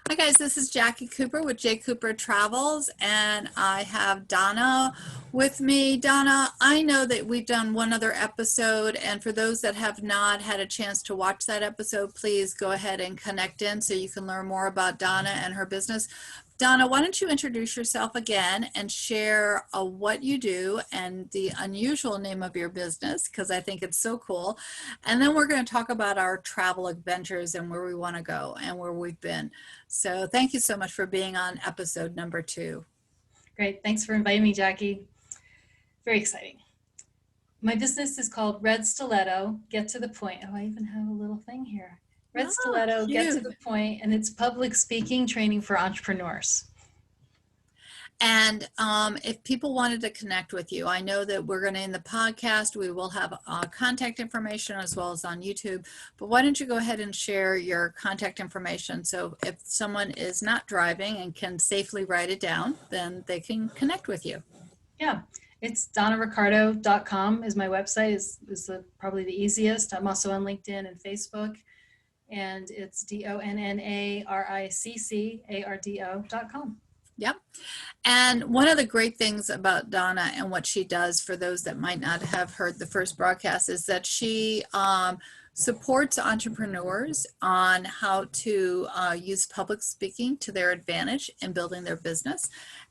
Hi guys, this is Jacqui Cooper with JCooperTravels, and I have Donna with me. Donna, I know that we've done one other episode, and for those that have not had a chance to watch that episode, please go ahead and connect in so you can learn more about Donna and her business. Donna, why don't you introduce yourself again and share what you do and the unusual name of your business, because I think it's so cool. And then we're going to talk about our travel adventures and where we want to go and where we've been. So thank you so much for being on episode number 2. Great. Thanks for inviting me, Jackie. Very exciting. My business is called Red Stiletto, Get to the Point. Oh, I even have a little thing here. Red Stiletto, Get to the Point, and it's public speaking training for entrepreneurs. And if people wanted to connect with you, I know that we're going to, in the podcast, we will have contact information as well as on YouTube. But why don't you go ahead and share your contact information so if someone is not driving and can safely write it down, then they can connect with you. Yeah, it's DonnaRiccardo.com is my website, is probably the easiest. I'm also on LinkedIn and Facebook. And it's DonnaRiccardo.com. Yep. And one of the great things about Donna and what she does, for those that might not have heard the first broadcast, is that she supports entrepreneurs on how to use public speaking to their advantage in building their business.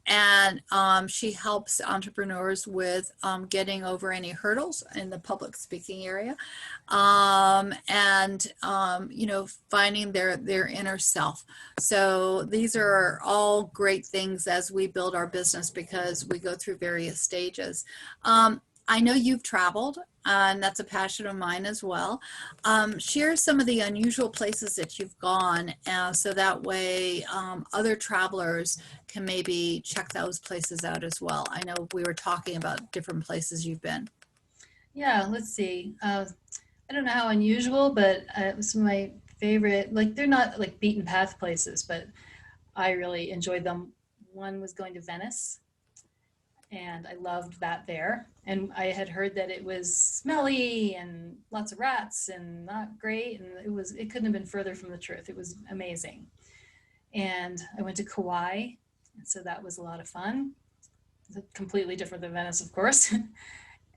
And she helps entrepreneurs with getting over any hurdles in the public speaking area, and finding their inner self. So these are all great things as we build our business, because we go through various stages. I know you've traveled, and that's a passion of mine as well. Share some of the unusual places that you've gone, so that way other travelers can maybe check those places out as well. I know we were talking about different places you've been. Yeah, let's see. I don't know how unusual, but it was my favorite. Like, they're not like beaten path places, but I really enjoyed them. One was going to Venice, and I loved that there. And I had heard that it was smelly and lots of rats and not great. And it couldn't have been further from the truth. It was amazing. And I went to Kauai, and so that was a lot of fun. Completely different than Venice, of course.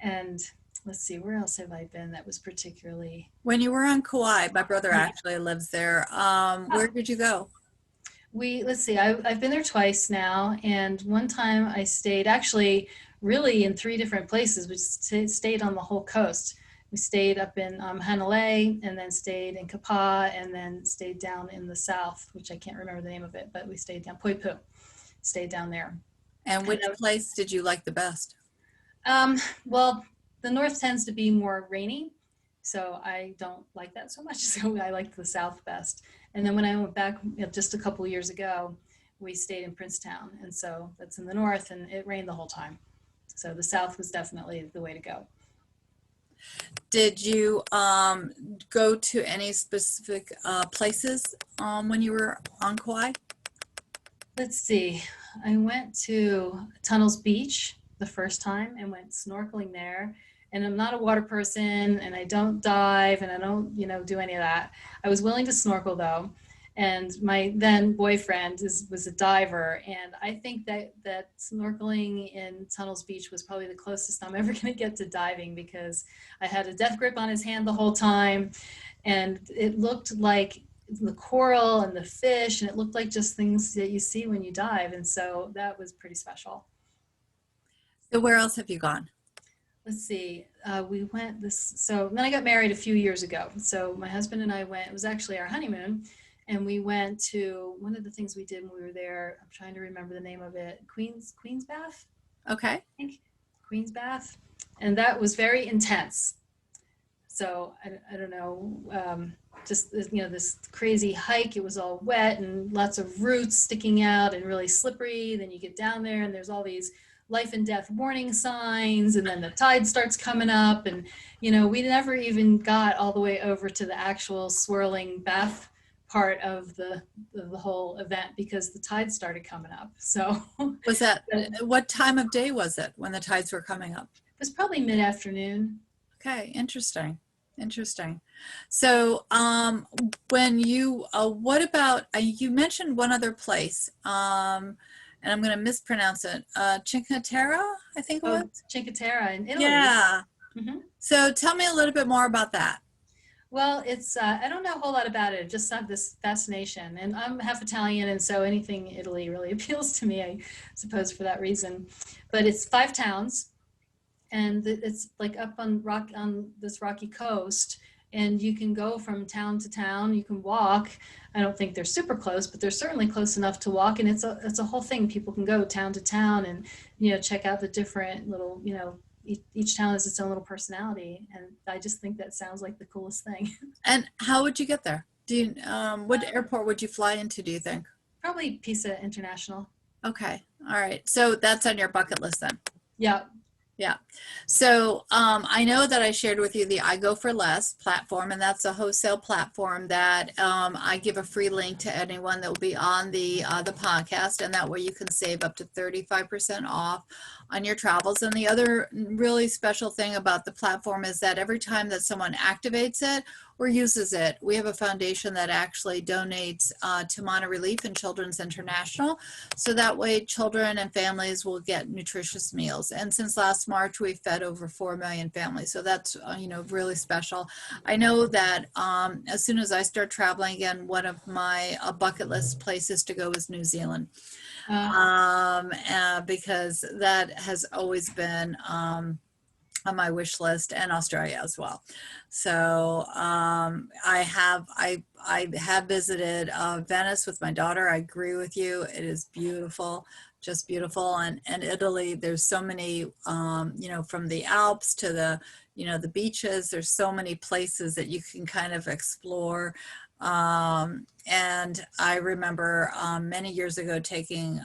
And let's see, where else have I been that was particularly... When you were on Kauai, my brother actually lives there. Where did you go? Let's see, I've been there twice now, and one time I stayed actually really in 3 different places. We stayed on the whole coast. We stayed up in Hanalei, and then stayed in Kapa, and then stayed down in the south, which I can't remember the name of it, but we stayed down Poipu, stayed down there. And which place did you like the best? Well, the north tends to be more rainy, so I don't like that so much. So I liked the south best. And then when I went back just a couple of years ago, we stayed in Princetown. And so that's in the north, and it rained the whole time. So the south was definitely the way to go. Did you go to any specific places when you were on Kauai? Let's see. I went to Tunnels Beach the first time and went snorkeling there. And I'm not a water person, and I don't dive, and I don't, do any of that. I was willing to snorkel though. And my then boyfriend was a diver. And I think that snorkeling in Tunnels Beach was probably the closest I'm ever going to get to diving, because I had a death grip on his hand the whole time. And it looked like the coral and the fish, and it looked like just things that you see when you dive. And so that was pretty special. So where else have you gone? Let's see, so then I got married a few years ago. So my husband and I went, it was actually our honeymoon, and we went to, one of the things we did when we were there, I'm trying to remember the name of it, Queen's Bath? Okay. I think Queen's Bath. And that was very intense. So I don't know, just, this crazy hike. It was all wet and lots of roots sticking out and really slippery. Then you get down there and there's all these life and death warning signs, and then the tide starts coming up, and we never even got all the way over to the actual swirling bath part of the whole event, because the tide started coming up. So was that what time of day was it when the tides were coming up? It was probably mid-afternoon. Okay, interesting. Interesting. So, when you, what about, you mentioned one other place, and I'm going to mispronounce it, Cinque Terre, I think it was? Oh, Cinque Terre in Italy. Yeah. Hmm. So tell me a little bit more about that. Well, it's I don't know a whole lot about it. I just have this fascination, and I'm half Italian, and so anything Italy really appeals to me, I suppose, for that reason. But it's 5 towns, and it's like up on this rocky coast, and you can go from town to town. You can walk. I don't think they're super close, but they're certainly close enough to walk, and it's a whole thing. People can go town to town and check out the different little each town has its own little personality, and I just think that sounds like the coolest thing. And how would you get there? Do you, what Um, airport would you fly into, do you think? Probably Pisa International. Okay. All right. So that's on your bucket list then. Yeah. Yeah. So I know that I shared with you the I Go for Less platform, and that's a wholesale platform that I give a free link to anyone that will be on the podcast, and that way you can save up to 35% off on your travels. And the other really special thing about the platform is that every time that someone activates it or uses it, we have a foundation that actually donates to Mana Relief and Children's International. So that way children and families will get nutritious meals. And since last March, we've fed over 4 million families. So that's, really special. I know that as soon as I start traveling again, one of my bucket list places to go is New Zealand. Uh, Because that has always been on my wish list, and Australia as well. So I have visited Venice with my daughter. I agree with you. It is beautiful, just beautiful. And Italy, there's so many, from the Alps to the beaches, there's so many places that you can kind of explore. And I remember many years ago taking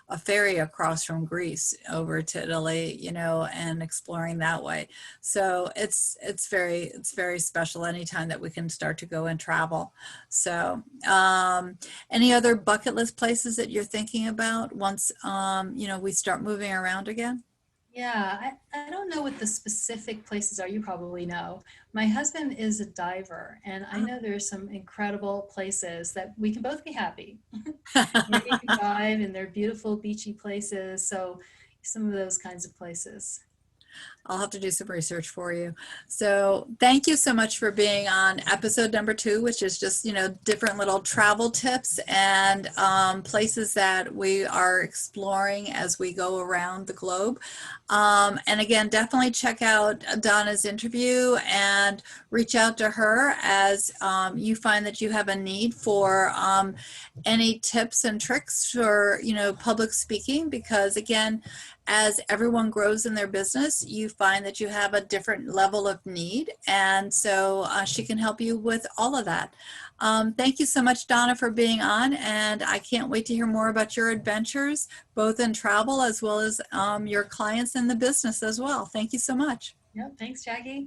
a ferry across from Greece over to Italy, and exploring that way. So it's very special anytime that we can start to go and travel. So any other bucket list places that you're thinking about once we start moving around again? yeah, I don't know what the specific places are. You probably know. My husband is a diver, and I know there's some incredible places that we can both be happy. Where you can dive, and they're beautiful beachy places. So some of those kinds of places. I'll have to do some research for you. So thank you so much for being on episode number 2, which is just, different little travel tips and places that we are exploring as we go around the globe. And again, definitely check out Donna's interview and reach out to her as you find that you have a need for any tips and tricks for, public speaking, because again, as everyone grows in their business, you find that you have a different level of need. And so she can help you with all of that. Thank you so much, Donna, for being on. And I can't wait to hear more about your adventures, both in travel as well as your clients in the business as well. Thank you so much. Yep. Thanks, Jackie.